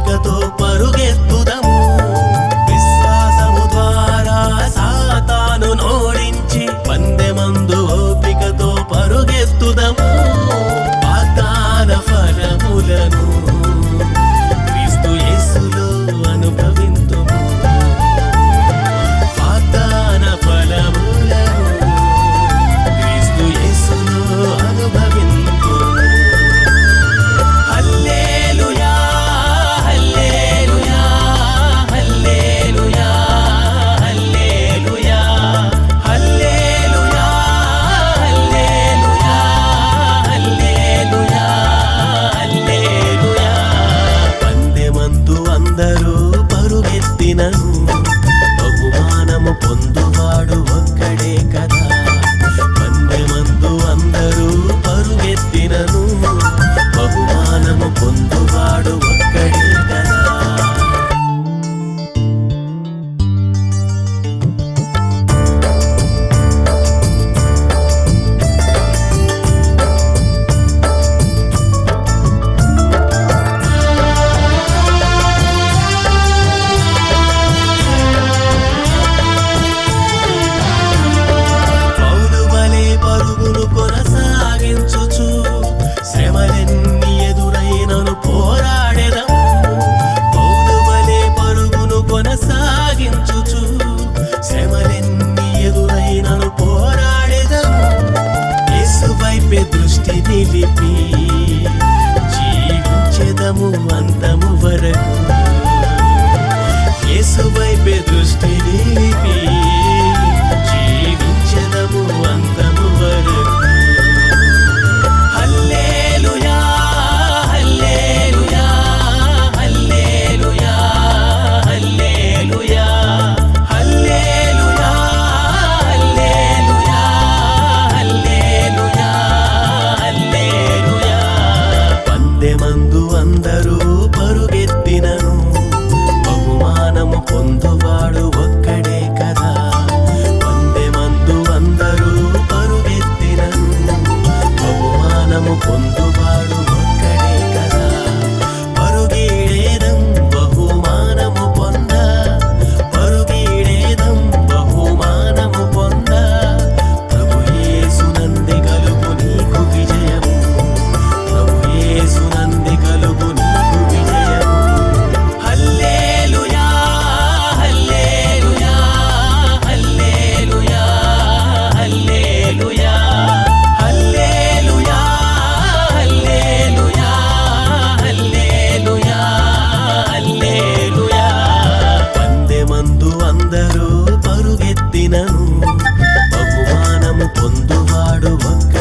ఓపికతో పరుగెత్తుదము. విశ్వాసము ద్వారా సాతాను నోడించి పందెమందు ఓపికతో పరుగెత్తుదము. వాగ్దాన ఫలములను క్రీస్తు యేసులో అనుభవింతుము. వాగ్దాన ఫలములను క్రీస్తు యేసులో అనుభవింతుము. హల్లెలూయా హల్లెలూయా హల్లెలూయా హల్లెలూయా హల్లెలూయా హల్లెలూయా హల్లెలూయా హల్లెలూయా. పందెమందు అందరూ పరుగెత్తినను బహుమానము పొందువాడు ఒక్కడే కదా. పందెమందు అందరూ పరుగెత్తినను బహుమానము పొందువాడు ఒక్కడే కదా. పౌలు వలె పరుగును కొనసాగించుచు శ్రమలెన్ని ఎదురైనను పోరాడెదము. పౌలు వలె పరుగును కొనసాగించుచు శ్రమలెన్ని ఎదురైనను పోరాడెదము. యేసు వైపే దృష్టి నిలిపి జీవించెదము అంతము వరకు. యేసు వైపే దృష్టి నిలిపి జీవించెదము అంతము వరకు. హల్లెలూయా హల్లెలూయా హల్లెలూయా హల్లెలూయా హల్లెలూయా హల్లెలూయా హల్లెలూయా హల్లెలూయా. పందెమందు అందరూ పరుగెత్తినను బహుమానము పొందువాడు ఒక్కడే కదా. పందెమందు అందరూ పరుగెత్తినను బహుమానము పొందువాడు ఒక్కడే కదా. పరుగీడేదం బహుమానము పొంద, పరుగీడేదం బహుమానము పొంద. ప్రభు యేసునంది కలుగు నీకు విజయము. ప్రభు యేసునంది కలుగు నీకు విజయము. హల్లెలూయా హల్లెలూయా హల్లెలూయా హల్లెలూయా హల్లెలూయా హల్లెలూయా హల్లెలూయా హల్లెలూయా. పందెమందు అందరూ పరుగెత్తినను బహుమానము పొందువాడు ఒక్క